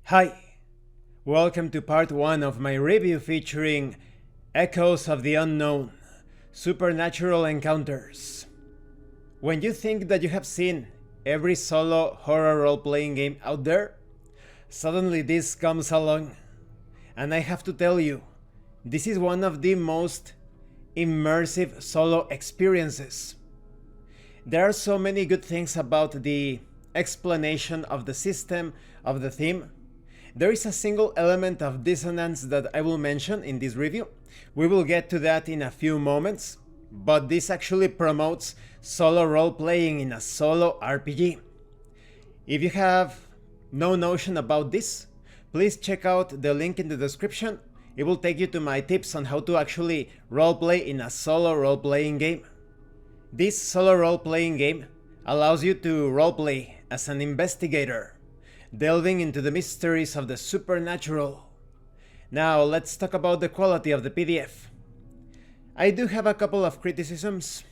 Hi, welcome to part 1 of my review featuring Echoes of the Unknown, Supernatural Encounters. When you think that you have seen every solo horror role-playing game out there, suddenly this comes along. And I have to tell you, this is one of the most immersive solo experiences. There are so many good things about the explanation of the system, of the theme. There is a single element of dissonance that I will mention in this review. We will get to that in a few moments, but this actually promotes solo role-playing in a solo RPG. If you have no notion about this, please check out the link in the description. It will take you to my tips on how to actually roleplay in a solo role-playing game. This solo role-playing game allows you to roleplay as an investigator, delving into the mysteries of the supernatural. Now let's talk about the quality of the PDF. I do have a couple of criticisms.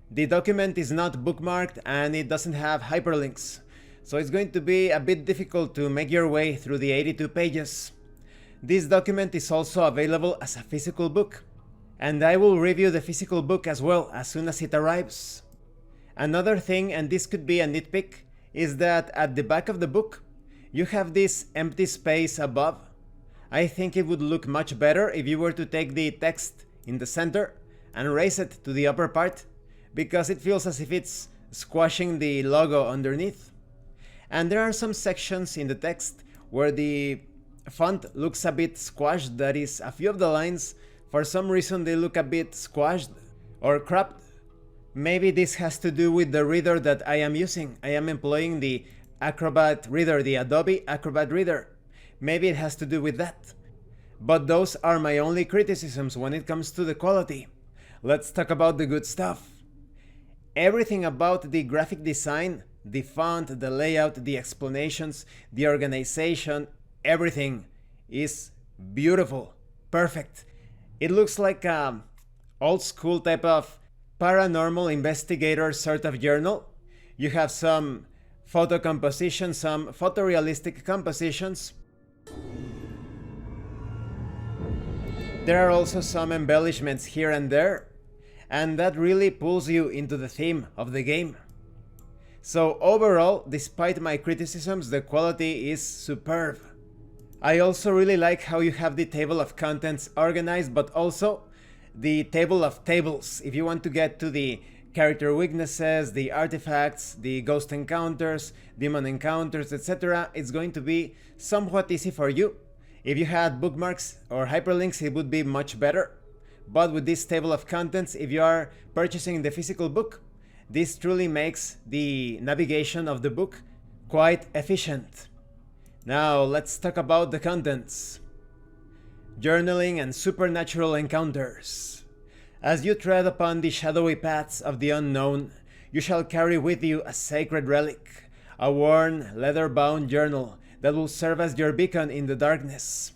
The document is not bookmarked and it doesn't have hyperlinks, so it's going to be a bit difficult to make your way through the 82 pages. This document is also available as a physical book, and I will review the physical book as well as soon as it arrives. Another thing, and this could be a nitpick, is that at the back of the book, you have this empty space above. I think it would look much better if you were to take the text in the center and raise it to the upper part, because it feels as if it's squashing the logo underneath. And there are some sections in the text where the font looks a bit squashed. That is, a few of the lines, for some reason they look a bit squashed or cropped. Maybe this has to do with the reader that I am using. I am employing the Acrobat Reader, the Adobe Acrobat Reader. Maybe it has to do with that. But those are my only criticisms when it comes to the quality. Let's talk about the good stuff. Everything about the graphic design, the font, the layout, the explanations, the organization, everything is beautiful, perfect. It looks like an old school type of paranormal investigator sort of journal. You have some photo composition, some photorealistic compositions. There are also some embellishments here and there, and that really pulls you into the theme of the game. So overall, despite my criticisms, the quality is superb. I also really like how you have the table of contents organized, but also the table of tables. If you want to get to the character weaknesses, the artifacts, the ghost encounters, demon encounters, etc., it's going to be somewhat easy for you. If you had bookmarks or hyperlinks, it would be much better. But with this table of contents, if you are purchasing the physical book, this truly makes the navigation of the book quite efficient. Now let's talk about the contents. Journaling and supernatural encounters. As you tread upon the shadowy paths of the unknown, you shall carry with you a sacred relic, a worn, leather-bound journal that will serve as your beacon in the darkness.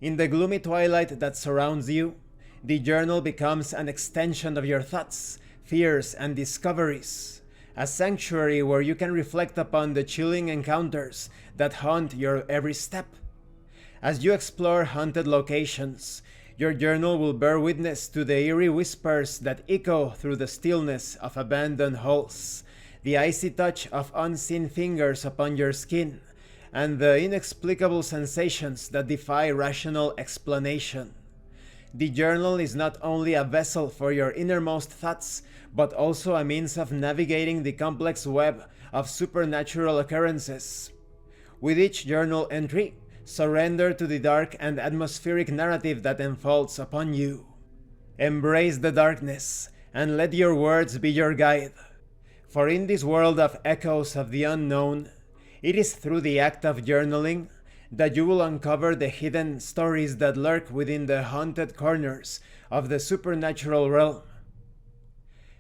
In the gloomy twilight that surrounds you, the journal becomes an extension of your thoughts, fears, and discoveries, a sanctuary where you can reflect upon the chilling encounters that haunt your every step. As you explore haunted locations, your journal will bear witness to the eerie whispers that echo through the stillness of abandoned halls, the icy touch of unseen fingers upon your skin, and the inexplicable sensations that defy rational explanation. The journal is not only a vessel for your innermost thoughts, but also a means of navigating the complex web of supernatural occurrences. With each journal entry, surrender to the dark and atmospheric narrative that unfolds upon you. Embrace the darkness, and let your words be your guide. For in this world of echoes of the unknown, it is through the act of journaling that you will uncover the hidden stories that lurk within the haunted corners of the supernatural realm.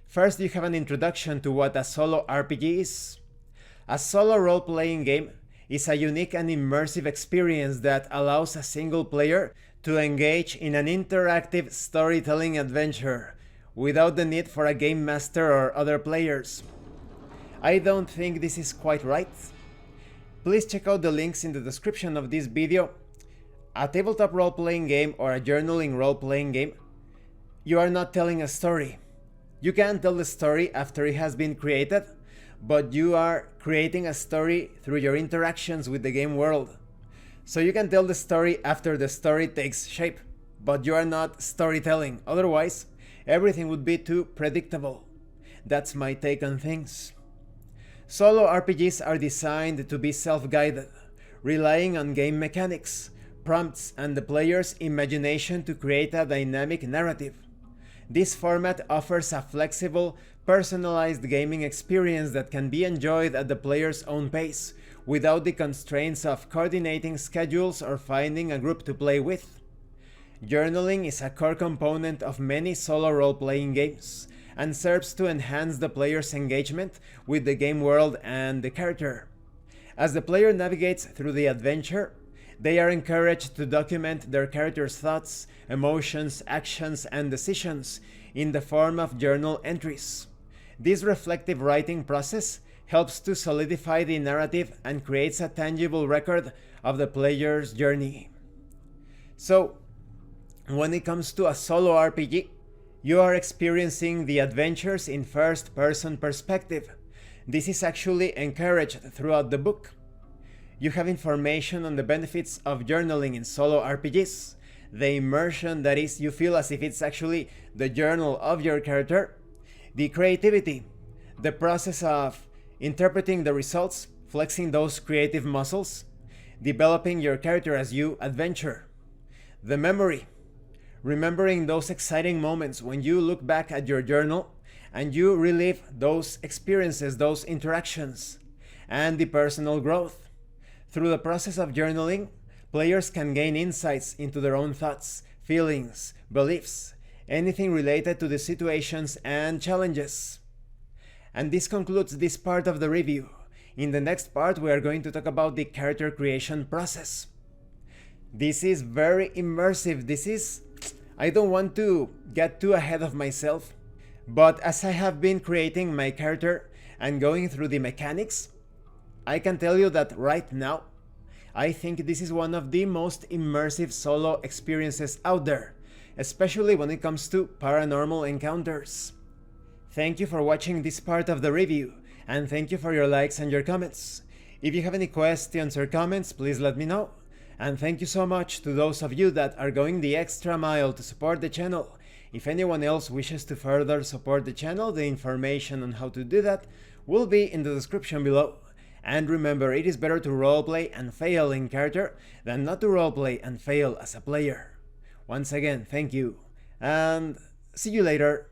First, you have an introduction to what a solo RPG is. A solo role-playing game is a unique and immersive experience that allows a single player to engage in an interactive storytelling adventure without the need for a game master or other players. I don't think this is quite right. please check out the links in the description of this video. A tabletop role-playing game or a journaling role-playing game, you are not telling a story. You can tell the story after it has been created, but you are creating a story through your interactions with the game world. So you can tell the story after the story takes shape, but you are not storytelling. Otherwise, everything would be too predictable. That's my take on things. Solo RPGs are designed to be self-guided, relying on game mechanics, prompts, and the player's imagination to create a dynamic narrative. This format offers a flexible, personalized gaming experience that can be enjoyed at the player's own pace, without the constraints of coordinating schedules or finding a group to play with. Journaling is a core component of many solo role-playing games, and serves to enhance the player's engagement with the game world and the character. As the player navigates through the adventure, they are encouraged to document their character's thoughts, emotions, actions, and decisions in the form of journal entries. This reflective writing process helps to solidify the narrative and creates a tangible record of the player's journey. So, when it comes to a solo RPG, you are experiencing the adventures in first-person perspective. This is actually encouraged throughout the book. You have information on the benefits of journaling in solo RPGs, the immersion, that is, you feel as if it's actually the journal of your character, the creativity, the process of interpreting the results, flexing those creative muscles, developing your character as you adventure, the memory, remembering those exciting moments when you look back at your journal and you relive those experiences, those interactions, and the personal growth. Through the process of journaling, players can gain insights into their own thoughts, feelings, beliefs, anything related to the situations and challenges. And this concludes this part of the review. In the next part, we are going to talk about the character creation process. This is very immersive. I don't want to get too ahead of myself, but as I have been creating my character and going through the mechanics, I can tell you that right now, I think this is one of the most immersive solo experiences out there, especially when it comes to paranormal encounters. Thank you for watching this part of the review, and thank you for your likes and your comments. If you have any questions or comments, please let me know. And thank you so much to those of you that are going the extra mile to support the channel. If anyone else wishes to further support the channel, the information on how to do that will be in the description below. And remember, it is better to roleplay and fail in character than not to roleplay and fail as a player. Once again, thank you, and see you later.